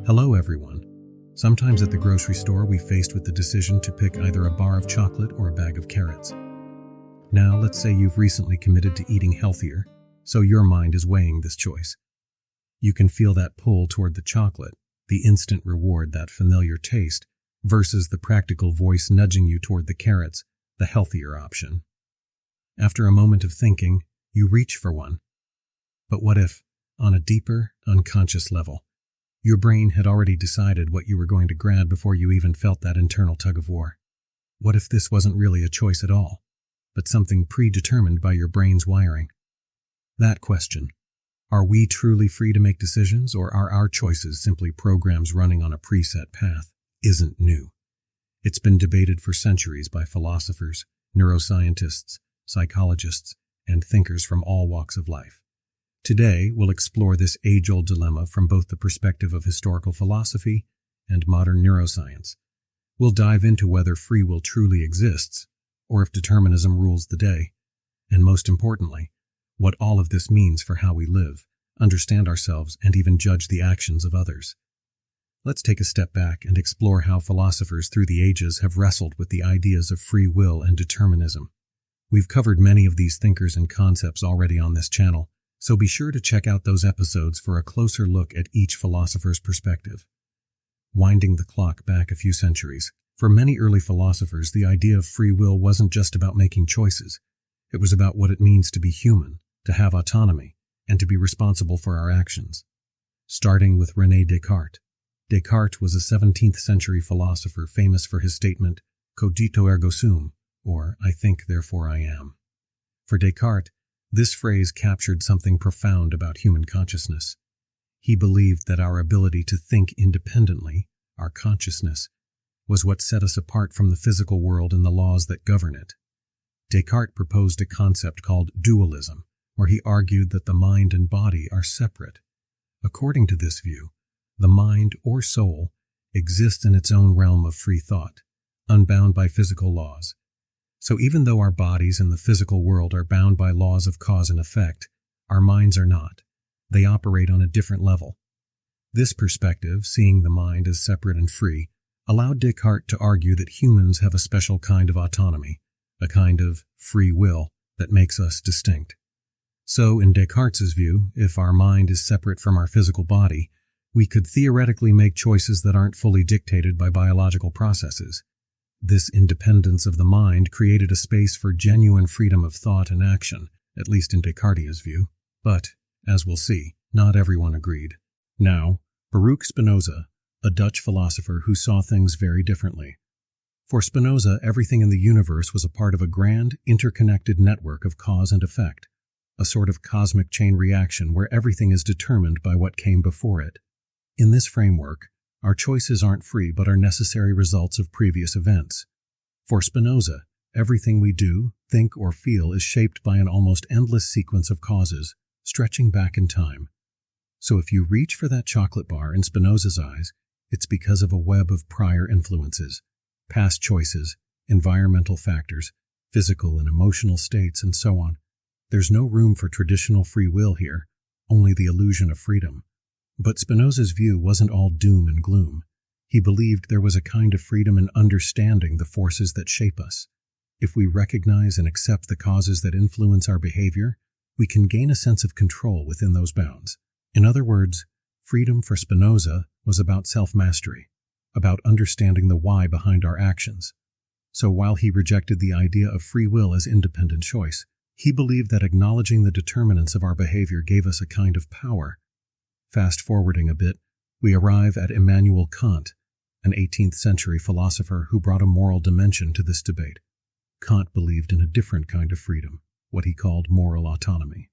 Hello everyone. Sometimes at the grocery store we're faced with the decision to pick either a bar of chocolate or a bag of carrots. Now let's say you've recently committed to eating healthier, so your mind is weighing this choice. You can feel that pull toward the chocolate, the instant reward, that familiar taste, versus the practical voice nudging you toward the carrots, the healthier option. After a moment of thinking, you reach for one. But what if, on a deeper, unconscious level, your brain had already decided what you were going to grab before you even felt that internal tug-of-war? What if this wasn't really a choice at all, but something predetermined by your brain's wiring? That question, are we truly free to make decisions, or are our choices simply programs running on a preset path, isn't new. It's been debated for centuries by philosophers, neuroscientists, psychologists, and thinkers from all walks of life. Today, we'll explore this age-old dilemma from both the perspective of historical philosophy and modern neuroscience. We'll dive into whether free will truly exists, or if determinism rules the day, and most importantly, what all of this means for how we live, understand ourselves, and even judge the actions of others. Let's take a step back and explore how philosophers through the ages have wrestled with the ideas of free will and determinism. We've covered many of these thinkers and concepts already on this channel, so be sure to check out those episodes for a closer look at each philosopher's perspective. Winding the clock back a few centuries, for many early philosophers, the idea of free will wasn't just about making choices. It was about what it means to be human, to have autonomy, and to be responsible for our actions. Starting with René Descartes. Descartes was a 17th century philosopher famous for his statement, cogito ergo sum, or I think therefore I am. For Descartes, this phrase captured something profound about human consciousness. He believed that our ability to think independently, our consciousness, was what set us apart from the physical world and the laws that govern it. Descartes proposed a concept called dualism, where he argued that the mind and body are separate. According to this view, the mind or soul exists in its own realm of free thought, unbound by physical laws. So even though our bodies and the physical world are bound by laws of cause and effect, our minds are not. They operate on a different level. This perspective, seeing the mind as separate and free, allowed Descartes to argue that humans have a special kind of autonomy, a kind of free will that makes us distinct. So, in Descartes' view, if our mind is separate from our physical body, we could theoretically make choices that aren't fully dictated by biological processes. This independence of the mind created a space for genuine freedom of thought and action, at least in Descartes' view. But, as we'll see, not everyone agreed. Now, Baruch Spinoza, a Dutch philosopher who saw things very differently. For Spinoza, everything in the universe was a part of a grand, interconnected network of cause and effect, a sort of cosmic chain reaction where everything is determined by what came before it. In this framework, our choices aren't free but are necessary results of previous events. For Spinoza, everything we do, think, or feel is shaped by an almost endless sequence of causes, stretching back in time. So if you reach for that chocolate bar, in Spinoza's eyes, it's because of a web of prior influences, past choices, environmental factors, physical and emotional states, and so on. There's no room for traditional free will here, only the illusion of freedom. But Spinoza's view wasn't all doom and gloom. He believed there was a kind of freedom in understanding the forces that shape us. If we recognize and accept the causes that influence our behavior, we can gain a sense of control within those bounds. In other words, freedom for Spinoza was about self-mastery, about understanding the why behind our actions. So while he rejected the idea of free will as independent choice, he believed that acknowledging the determinants of our behavior gave us a kind of power. Fast-forwarding a bit, we arrive at Immanuel Kant, an 18th century philosopher who brought a moral dimension to this debate. Kant believed in a different kind of freedom, what he called moral autonomy.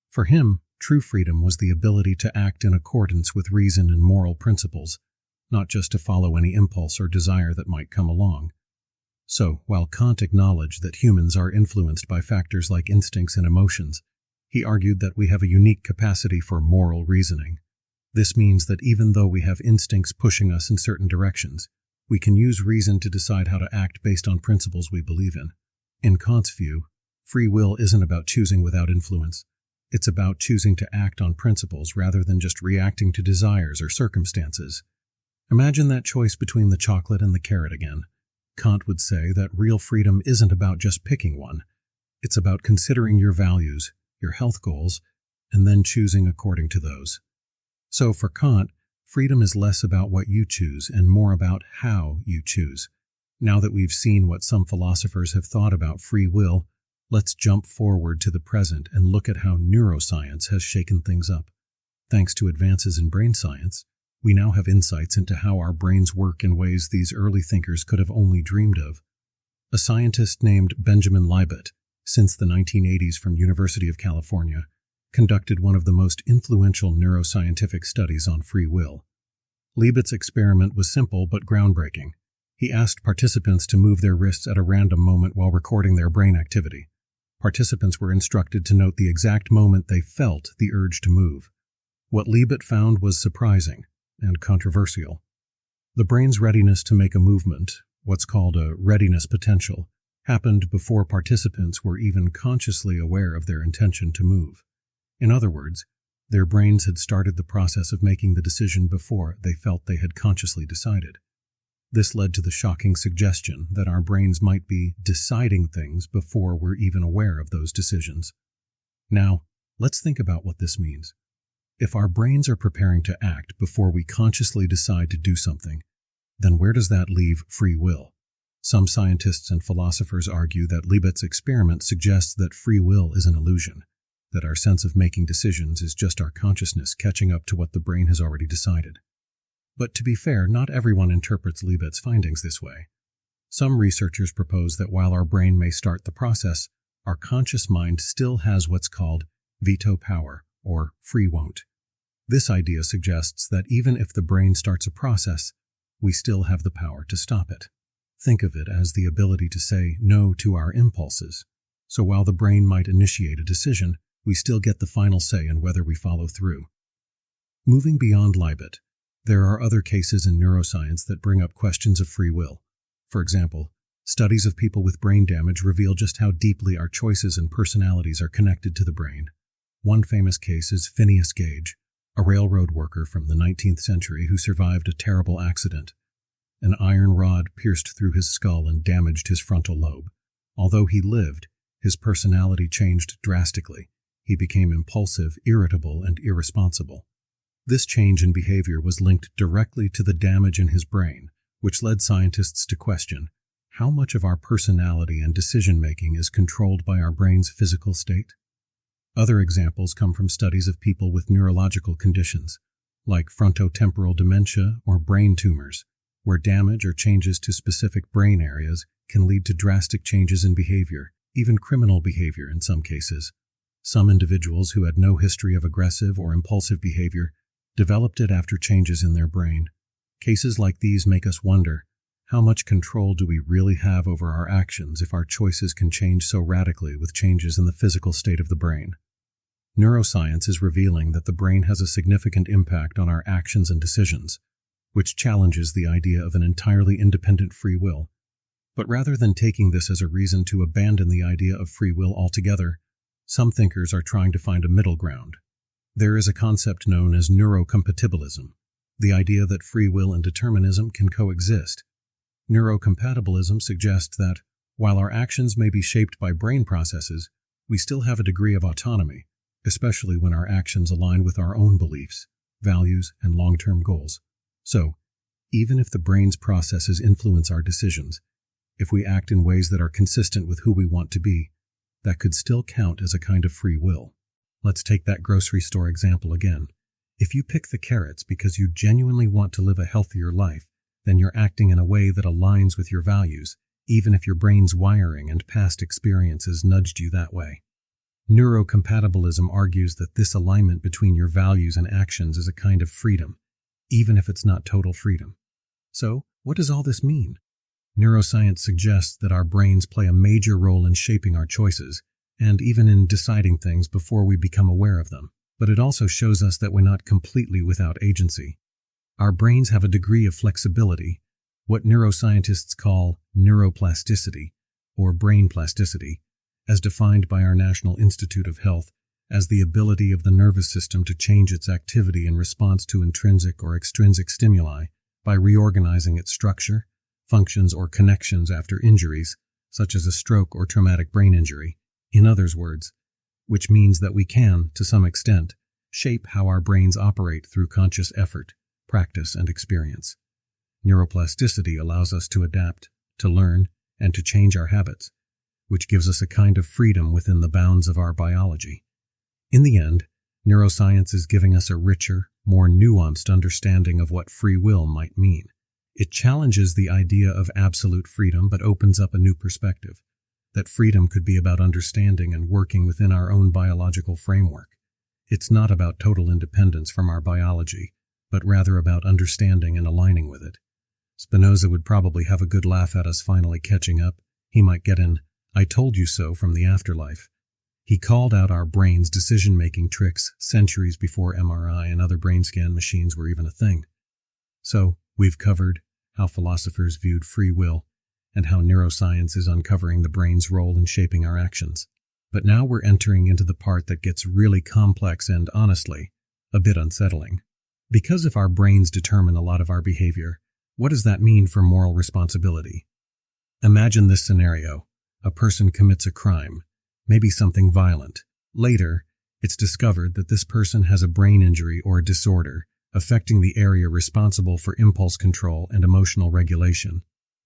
For him, true freedom was the ability to act in accordance with reason and moral principles, not just to follow any impulse or desire that might come along. So, while Kant acknowledged that humans are influenced by factors like instincts and emotions, he argued that we have a unique capacity for moral reasoning. This means that even though we have instincts pushing us in certain directions, we can use reason to decide how to act based on principles we believe in. In Kant's view, free will isn't about choosing without influence. It's about choosing to act on principles rather than just reacting to desires or circumstances. Imagine that choice between the chocolate and the carrot again. Kant would say that real freedom isn't about just picking one. It's about considering your values, your health goals, and then choosing according to those. So for Kant, freedom is less about what you choose and more about how you choose. Now that we've seen what some philosophers have thought about free will, let's jump forward to the present and look at how neuroscience has shaken things up. Thanks to advances in brain science, we now have insights into how our brains work in ways these early thinkers could have only dreamed of. A scientist named Benjamin Libet, since the 1980s from University of California, conducted one of the most influential neuroscientific studies on free will. Libet's experiment was simple but groundbreaking. He asked participants to move their wrists at a random moment while recording their brain activity. Participants were instructed to note the exact moment they felt the urge to move. What Libet found was surprising and controversial. The brain's readiness to make a movement, what's called a readiness potential, happened before participants were even consciously aware of their intention to move. In other words, their brains had started the process of making the decision before they felt they had consciously decided. This led to the shocking suggestion that our brains might be deciding things before we're even aware of those decisions. Now, let's think about what this means. If our brains are preparing to act before we consciously decide to do something, then where does that leave free will? Some scientists and philosophers argue that Libet's experiment suggests that free will is an illusion, that our sense of making decisions is just our consciousness catching up to what the brain has already decided. But to be fair, not everyone interprets Libet's findings this way. Some researchers propose that while our brain may start the process, our conscious mind still has what's called veto power, or free won't. This idea suggests that even if the brain starts a process, we still have the power to stop it. Think of it as the ability to say no to our impulses. So while the brain might initiate a decision, we still get the final say in whether we follow through. Moving beyond Libet, there are other cases in neuroscience that bring up questions of free will. For example, studies of people with brain damage reveal just how deeply our choices and personalities are connected to the brain. One famous case is Phineas Gage, a railroad worker from the 19th century who survived a terrible accident. An iron rod pierced through his skull and damaged his frontal lobe. Although he lived, his personality changed drastically. He became impulsive, irritable, and irresponsible. This change in behavior was linked directly to the damage in his brain, which led scientists to question how much of our personality and decision-making is controlled by our brain's physical state. Other examples come from studies of people with neurological conditions, like frontotemporal dementia or brain tumors, where damage or changes to specific brain areas can lead to drastic changes in behavior, even criminal behavior in some cases. Some individuals who had no history of aggressive or impulsive behavior developed it after changes in their brain. Cases like these make us wonder, how much control do we really have over our actions if our choices can change so radically with changes in the physical state of the brain? Neuroscience is revealing that the brain has a significant impact on our actions and decisions, which challenges the idea of an entirely independent free will. But rather than taking this as a reason to abandon the idea of free will altogether, some thinkers are trying to find a middle ground. There is a concept known as neurocompatibilism, the idea that free will and determinism can coexist. Neurocompatibilism suggests that, while our actions may be shaped by brain processes, we still have a degree of autonomy, especially when our actions align with our own beliefs, values, and long-term goals. So, even if the brain's processes influence our decisions, if we act in ways that are consistent with who we want to be, that could still count as a kind of free will. Let's take that grocery store example again. If you pick the carrots because you genuinely want to live a healthier life, then you're acting in a way that aligns with your values, even if your brain's wiring and past experiences nudged you that way. Neurocompatibilism argues that this alignment between your values and actions is a kind of freedom, even if it's not total freedom. So, what does all this mean? Neuroscience suggests that our brains play a major role in shaping our choices, and even in deciding things before we become aware of them. But it also shows us that we're not completely without agency. Our brains have a degree of flexibility, what neuroscientists call neuroplasticity, or brain plasticity, as defined by our National Institute of Health as the ability of the nervous system to change its activity in response to intrinsic or extrinsic stimuli, by reorganizing its structure, functions, or connections after injuries, such as a stroke or traumatic brain injury, in other words, which means that we can, to some extent, shape how our brains operate through conscious effort, practice, and experience. Neuroplasticity allows us to adapt, to learn, and to change our habits, which gives us a kind of freedom within the bounds of our biology. In the end, neuroscience is giving us a richer, more nuanced understanding of what free will might mean. It challenges the idea of absolute freedom but opens up a new perspective, that freedom could be about understanding and working within our own biological framework. It's not about total independence from our biology, but rather about understanding and aligning with it. Spinoza would probably have a good laugh at us finally catching up. He might get an "I told you so" from the afterlife. He called out our brain's decision-making tricks centuries before MRI and other brain scan machines were even a thing. So, we've covered how philosophers viewed free will and how neuroscience is uncovering the brain's role in shaping our actions. But now we're entering into the part that gets really complex and, honestly, a bit unsettling. Because if our brains determine a lot of our behavior, what does that mean for moral responsibility? Imagine this scenario. A person commits a crime, maybe something violent. Later, it's discovered that this person has a brain injury or a disorder affecting the area responsible for impulse control and emotional regulation.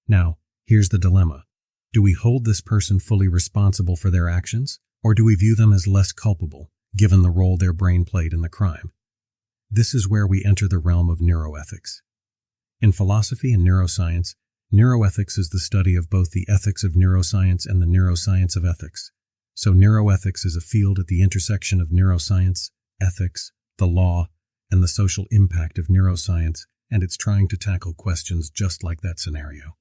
Now, here's the dilemma. Do we hold this person fully responsible for their actions, or do we view them as less culpable, given the role their brain played in the crime? This is where we enter the realm of neuroethics. In philosophy and neuroscience, neuroethics is the study of both the ethics of neuroscience and the neuroscience of ethics. So neuroethics is a field at the intersection of neuroscience, ethics, the law, and the social impact of neuroscience, and it's trying to tackle questions just like that scenario.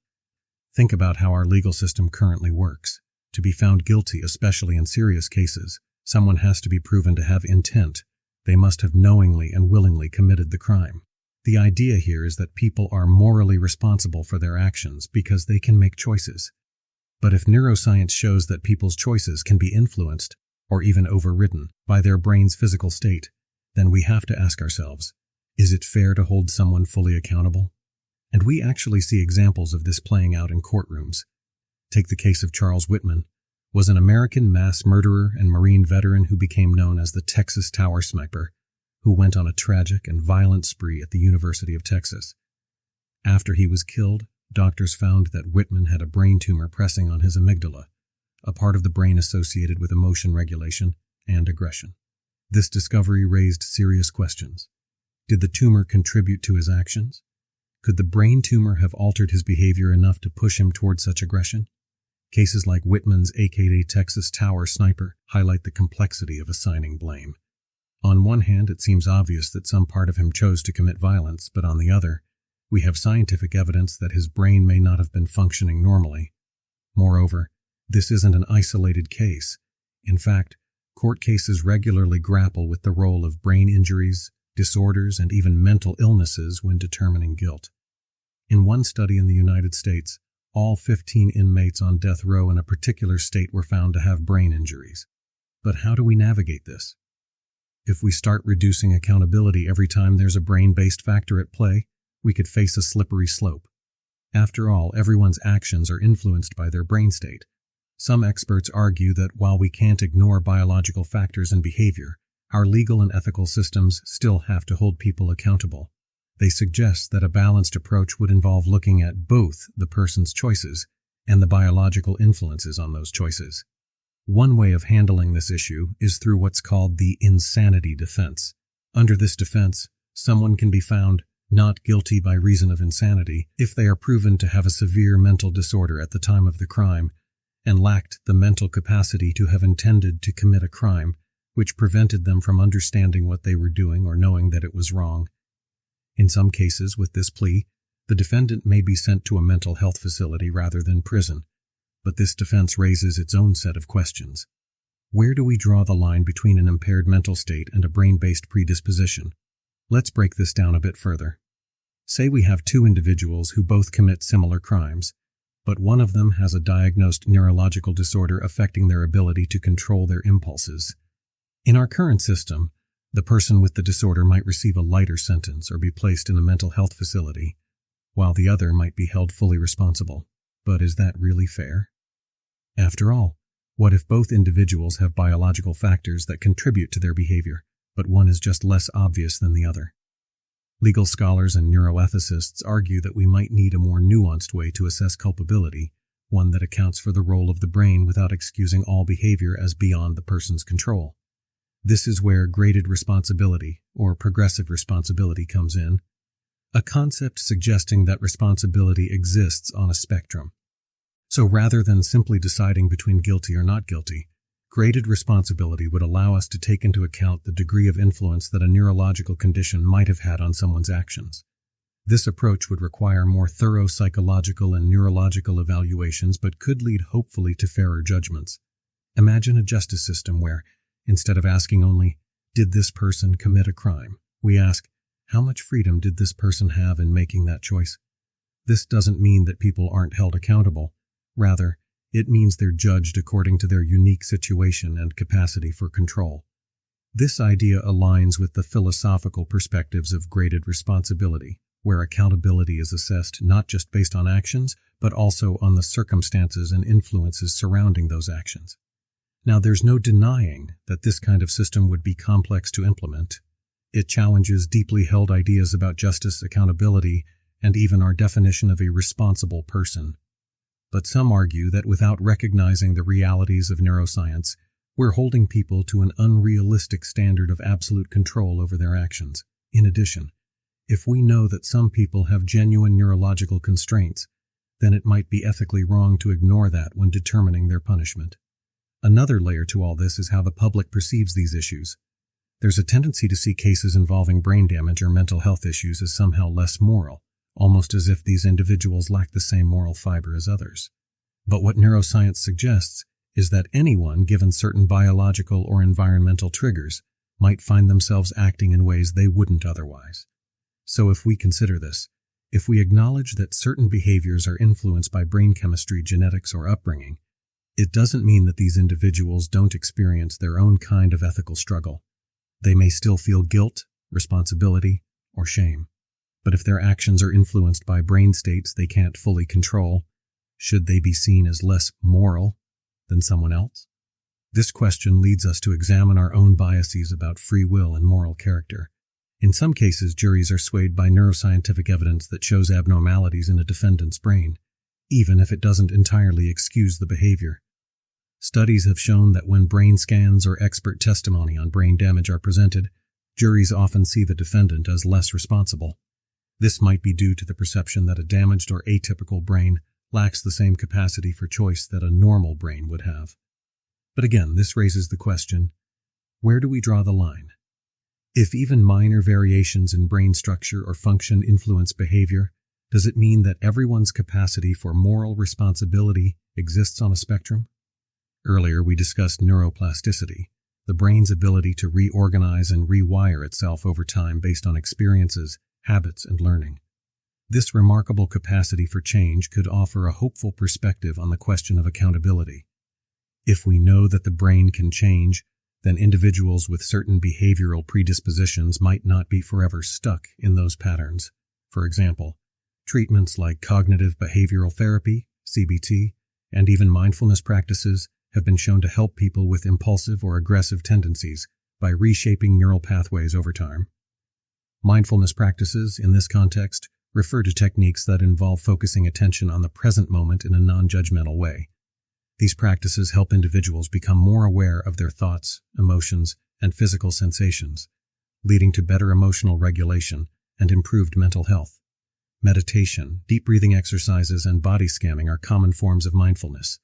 Think about how our legal system currently works. To be found guilty, especially in serious cases, someone has to be proven to have intent. They must have knowingly and willingly committed the crime. The idea here is that people are morally responsible for their actions because they can make choices. But if neuroscience shows that people's choices can be influenced, or even overridden, by their brain's physical state, then we have to ask ourselves, is it fair to hold someone fully accountable? And we actually see examples of this playing out in courtrooms. Take the case of Charles Whitman, was an American mass murderer and Marine veteran who became known as the Texas Tower Sniper, who went on a tragic and violent spree at the University of Texas. After he was killed, doctors found that Whitman had a brain tumor pressing on his amygdala, a part of the brain associated with emotion regulation and aggression. This discovery raised serious questions. Did the tumor contribute to his actions? Could the brain tumor have altered his behavior enough to push him toward such aggression? Cases like Whitman's aka Texas Tower Sniper highlight the complexity of assigning blame. On one hand, it seems obvious that some part of him chose to commit violence, but on the other, we have scientific evidence that his brain may not have been functioning normally. Moreover, this isn't an isolated case. In fact, court cases regularly grapple with the role of brain injuries, disorders, and even mental illnesses when determining guilt. In one study in the United States, all 15 inmates on death row in a particular state were found to have brain injuries. But how do we navigate this? If we start reducing accountability every time there's a brain-based factor at play, we could face a slippery slope. After all, everyone's actions are influenced by their brain state. Some experts argue that while we can't ignore biological factors in behavior, our legal and ethical systems still have to hold people accountable. They suggest that a balanced approach would involve looking at both the person's choices and the biological influences on those choices. One way of handling this issue is through what's called the insanity defense. Under this defense, someone can be found not guilty by reason of insanity if they are proven to have a severe mental disorder at the time of the crime and lacked the mental capacity to have intended to commit a crime which prevented them from understanding what they were doing or knowing that it was wrong. In some cases, with this plea, the defendant may be sent to a mental health facility rather than prison. But this defense raises its own set of questions. Where do we draw the line between an impaired mental state and a brain-based predisposition? Let's break this down a bit further. Say we have two individuals who both commit similar crimes, but one of them has a diagnosed neurological disorder affecting their ability to control their impulses. In our current system, the person with the disorder might receive a lighter sentence or be placed in a mental health facility, while the other might be held fully responsible. But is that really fair? After all, what if both individuals have biological factors that contribute to their behavior, but one is just less obvious than the other? Legal scholars and neuroethicists argue that we might need a more nuanced way to assess culpability, one that accounts for the role of the brain without excusing all behavior as beyond the person's control. This is where graded responsibility, or progressive responsibility, comes in, a concept suggesting that responsibility exists on a spectrum. So rather than simply deciding between guilty or not guilty, graded responsibility would allow us to take into account the degree of influence that a neurological condition might have had on someone's actions. This approach would require more thorough psychological and neurological evaluations, but could lead hopefully to fairer judgments. Imagine a justice system where, instead of asking only, "Did this person commit a crime?" we ask, "How much freedom did this person have in making that choice?" This doesn't mean that people aren't held accountable. Rather, it means they're judged according to their unique situation and capacity for control. This idea aligns with the philosophical perspectives of graded responsibility, where accountability is assessed not just based on actions, but also on the circumstances and influences surrounding those actions. Now, there's no denying that this kind of system would be complex to implement. It challenges deeply held ideas about justice, accountability, and even our definition of a responsible person. But some argue that without recognizing the realities of neuroscience, we're holding people to an unrealistic standard of absolute control over their actions. In addition, if we know that some people have genuine neurological constraints, then it might be ethically wrong to ignore that when determining their punishment. Another layer to all this is how the public perceives these issues. There's a tendency to see cases involving brain damage or mental health issues as somehow less moral, almost as if these individuals lack the same moral fiber as others. But what neuroscience suggests is that anyone, given certain biological or environmental triggers, might find themselves acting in ways they wouldn't otherwise. So if we consider this, if we acknowledge that certain behaviors are influenced by brain chemistry, genetics, or upbringing, it doesn't mean that these individuals don't experience their own kind of ethical struggle. They may still feel guilt, responsibility, or shame. But if their actions are influenced by brain states they can't fully control, should they be seen as less moral than someone else? This question leads us to examine our own biases about free will and moral character. In some cases, juries are swayed by neuroscientific evidence that shows abnormalities in a defendant's brain, even if it doesn't entirely excuse the behavior. Studies have shown that when brain scans or expert testimony on brain damage are presented, juries often see the defendant as less responsible. This might be due to the perception that a damaged or atypical brain lacks the same capacity for choice that a normal brain would have. But again, this raises the question, where do we draw the line? If even minor variations in brain structure or function influence behavior, does it mean that everyone's capacity for moral responsibility exists on a spectrum? Earlier, we discussed neuroplasticity, the brain's ability to reorganize and rewire itself over time based on experiences, habits, and learning. This remarkable capacity for change could offer a hopeful perspective on the question of accountability. If we know that the brain can change, then individuals with certain behavioral predispositions might not be forever stuck in those patterns. For example, treatments like cognitive behavioral therapy, CBT, and even mindfulness practices have been shown to help people with impulsive or aggressive tendencies by reshaping neural pathways over time. Mindfulness practices, in this context, refer to techniques that involve focusing attention on the present moment in a non-judgmental way. These practices help individuals become more aware of their thoughts, emotions, and physical sensations, leading to better emotional regulation and improved mental health. Meditation, deep breathing exercises, and body scanning are common forms of mindfulness.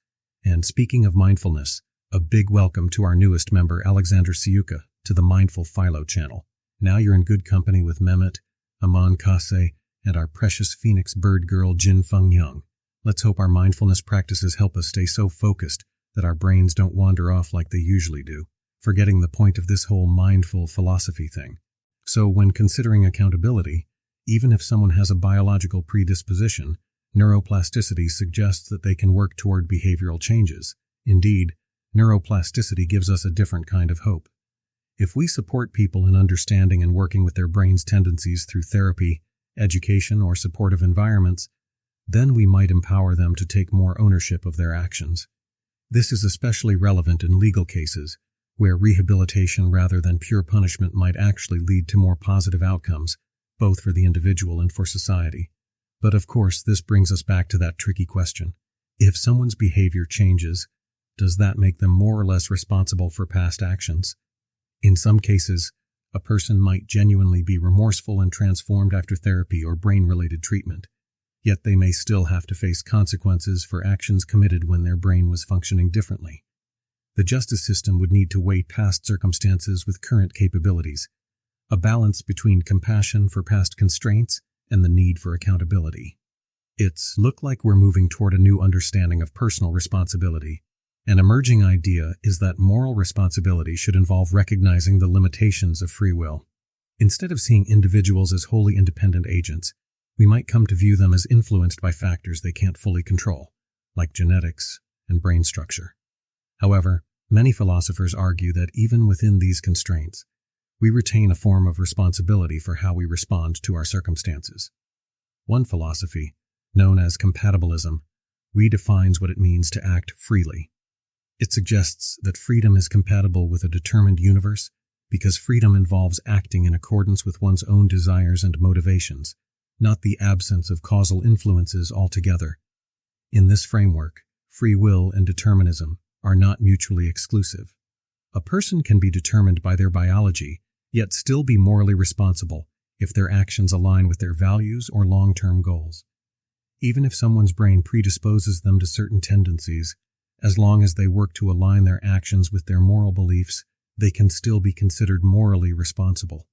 And speaking of mindfulness, a big welcome to our newest member, Alexander Siuka, to the Mindful Philo channel. Now you're in good company with Mehmet, Aman Kase, and our precious Phoenix bird girl Jin Feng Young. Let's hope our mindfulness practices help us stay so focused that our brains don't wander off like they usually do, forgetting the point of this whole mindful philosophy thing. So when considering accountability, even if someone has a biological predisposition, neuroplasticity suggests that they can work toward behavioral changes. Indeed, neuroplasticity gives us a different kind of hope. If we support people in understanding and working with their brain's tendencies through therapy, education, or supportive environments, then we might empower them to take more ownership of their actions. This is especially relevant in legal cases, where rehabilitation rather than pure punishment might actually lead to more positive outcomes, both for the individual and for society. But of course, this brings us back to that tricky question. If someone's behavior changes, does that make them more or less responsible for past actions? In some cases, a person might genuinely be remorseful and transformed after therapy or brain-related treatment, yet they may still have to face consequences for actions committed when their brain was functioning differently. The justice system would need to weigh past circumstances with current capabilities, a balance between compassion for past constraints and the need for accountability. It's look like we're moving toward a new understanding of personal responsibility. An emerging idea is that moral responsibility should involve recognizing the limitations of free will. Instead of seeing individuals as wholly independent agents, we might come to view them as influenced by factors they can't fully control, like genetics and brain structure. However, many philosophers argue that even within these constraints, we retain a form of responsibility for how we respond to our circumstances. One philosophy, known as Compatibilism, redefines what it means to act freely. It suggests that freedom is compatible with a determined universe because freedom involves acting in accordance with one's own desires and motivations, not the absence of causal influences altogether. In this framework, free will and determinism are not mutually exclusive. A person can be determined by their biology, yet still be morally responsible if their actions align with their values or long-term goals. Even if someone's brain predisposes them to certain tendencies, as long as they work to align their actions with their moral beliefs, they can still be considered morally responsible.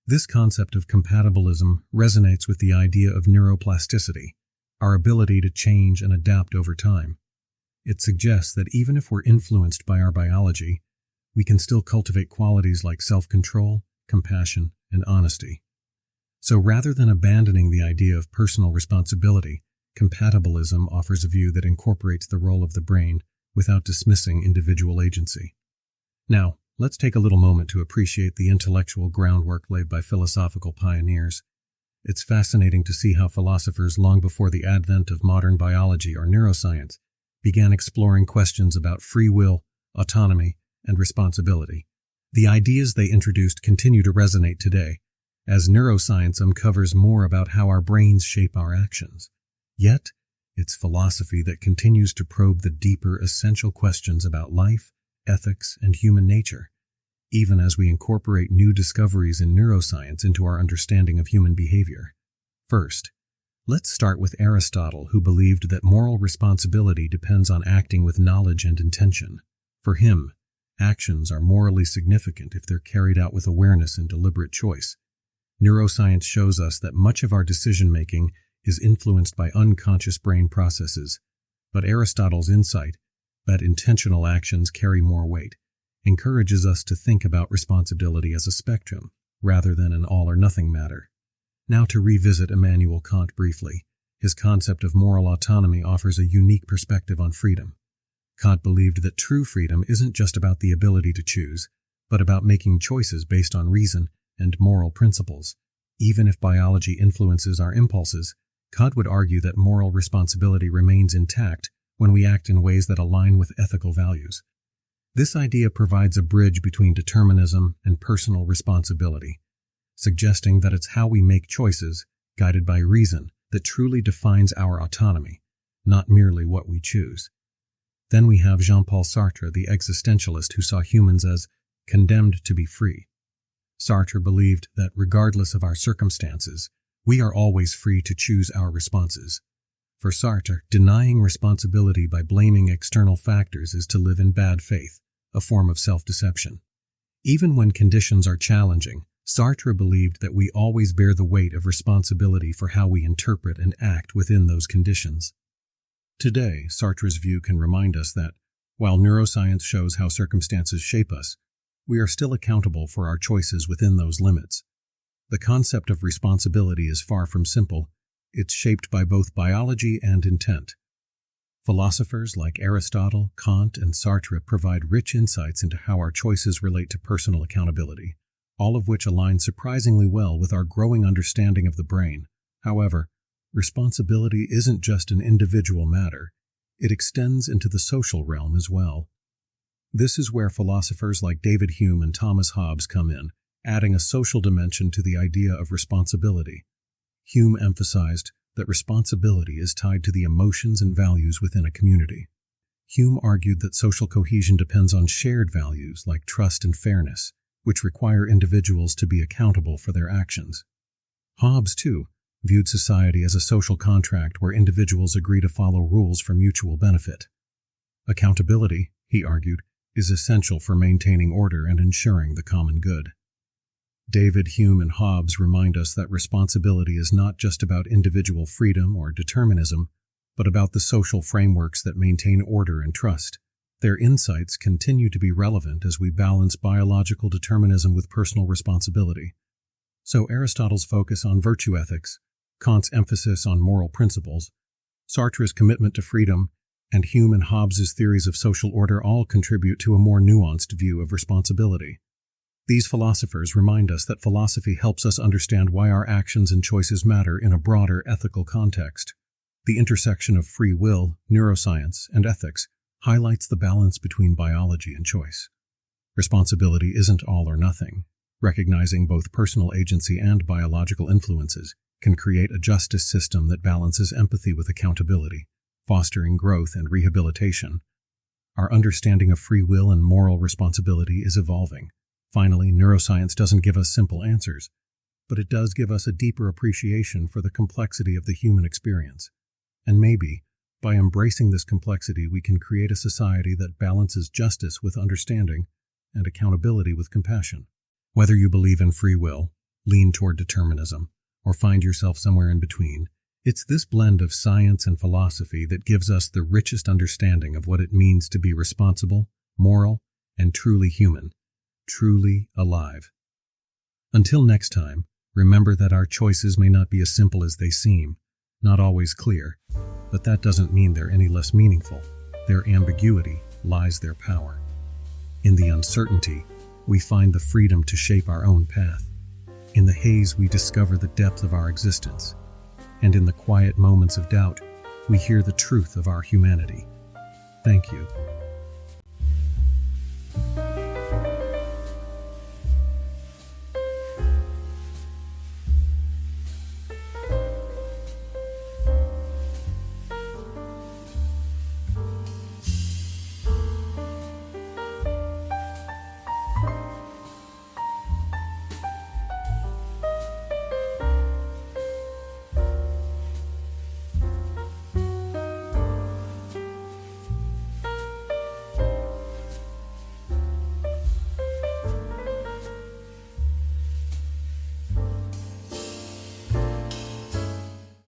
This concept of compatibilism resonates with the idea of neuroplasticity, our ability to change and adapt over time. It suggests that even if we're influenced by our biology, we can still cultivate qualities like self-control, compassion, and honesty. So rather than abandoning the idea of personal responsibility, compatibilism offers a view that incorporates the role of the brain without dismissing individual agency. Now, let's take a little moment to appreciate the intellectual groundwork laid by philosophical pioneers. It's fascinating to see how philosophers long before the advent of modern biology or neuroscience began exploring questions about free will, autonomy, and responsibility. The ideas they introduced continue to resonate today, as neuroscience uncovers more about how our brains shape our actions. Yet, it's philosophy that continues to probe the deeper, essential questions about life, ethics, and human nature, even as we incorporate new discoveries in neuroscience into our understanding of human behavior. First, let's start with Aristotle, who believed that moral responsibility depends on acting with knowledge and intention. For him, actions are morally significant if they're carried out with awareness and deliberate choice. Neuroscience shows us that much of our decision-making is influenced by unconscious brain processes, but Aristotle's insight that intentional actions carry more weight encourages us to think about responsibility as a spectrum, rather than an all-or-nothing matter. Now to revisit Immanuel Kant briefly, his concept of moral autonomy offers a unique perspective on freedom. Kant believed that true freedom isn't just about the ability to choose, but about making choices based on reason and moral principles. Even if biology influences our impulses, Kant would argue that moral responsibility remains intact when we act in ways that align with ethical values. This idea provides a bridge between determinism and personal responsibility, suggesting that it's how we make choices, guided by reason, that truly defines our autonomy, not merely what we choose. Then we have Jean-Paul Sartre, the existentialist who saw humans as condemned to be free. Sartre believed that regardless of our circumstances, we are always free to choose our responses. For Sartre, denying responsibility by blaming external factors is to live in bad faith, a form of self-deception. Even when conditions are challenging, Sartre believed that we always bear the weight of responsibility for how we interpret and act within those conditions. Today, Sartre's view can remind us that, while neuroscience shows how circumstances shape us, we are still accountable for our choices within those limits. The concept of responsibility is far from simple. It's shaped by both biology and intent. Philosophers like Aristotle, Kant, and Sartre provide rich insights into how our choices relate to personal accountability, all of which align surprisingly well with our growing understanding of the brain. However, responsibility isn't just an individual matter, it extends into the social realm as well. This is where philosophers like David Hume and Thomas Hobbes come in, adding a social dimension to the idea of responsibility. Hume emphasized that responsibility is tied to the emotions and values within a community. Hume argued that social cohesion depends on shared values like trust and fairness, which require individuals to be accountable for their actions. Hobbes, too, viewed society as a social contract where individuals agree to follow rules for mutual benefit. Accountability, he argued, is essential for maintaining order and ensuring the common good. David Hume and Hobbes remind us that responsibility is not just about individual freedom or determinism, but about the social frameworks that maintain order and trust. Their insights continue to be relevant as we balance biological determinism with personal responsibility. So Aristotle's focus on virtue ethics, Kant's emphasis on moral principles, Sartre's commitment to freedom, and Hume and Hobbes's theories of social order all contribute to a more nuanced view of responsibility. These philosophers remind us that philosophy helps us understand why our actions and choices matter in a broader ethical context. The intersection of free will, neuroscience, and ethics highlights the balance between biology and choice. Responsibility isn't all or nothing. Recognizing both personal agency and biological influences can create a justice system that balances empathy with accountability, fostering growth and rehabilitation. Our understanding of free will and moral responsibility is evolving. Finally, neuroscience doesn't give us simple answers, but it does give us a deeper appreciation for the complexity of the human experience. And maybe, by embracing this complexity, we can create a society that balances justice with understanding and accountability with compassion. Whether you believe in free will, lean toward determinism, or find yourself somewhere in between, it's this blend of science and philosophy that gives us the richest understanding of what it means to be responsible, moral, and truly human, truly alive. Until next time, remember that our choices may not be as simple as they seem, not always clear, but that doesn't mean they're any less meaningful. Their ambiguity lies their power. In the uncertainty, we find the freedom to shape our own path. In the haze, we discover the depth of our existence. And in the quiet moments of doubt, we hear the truth of our humanity. Thank you.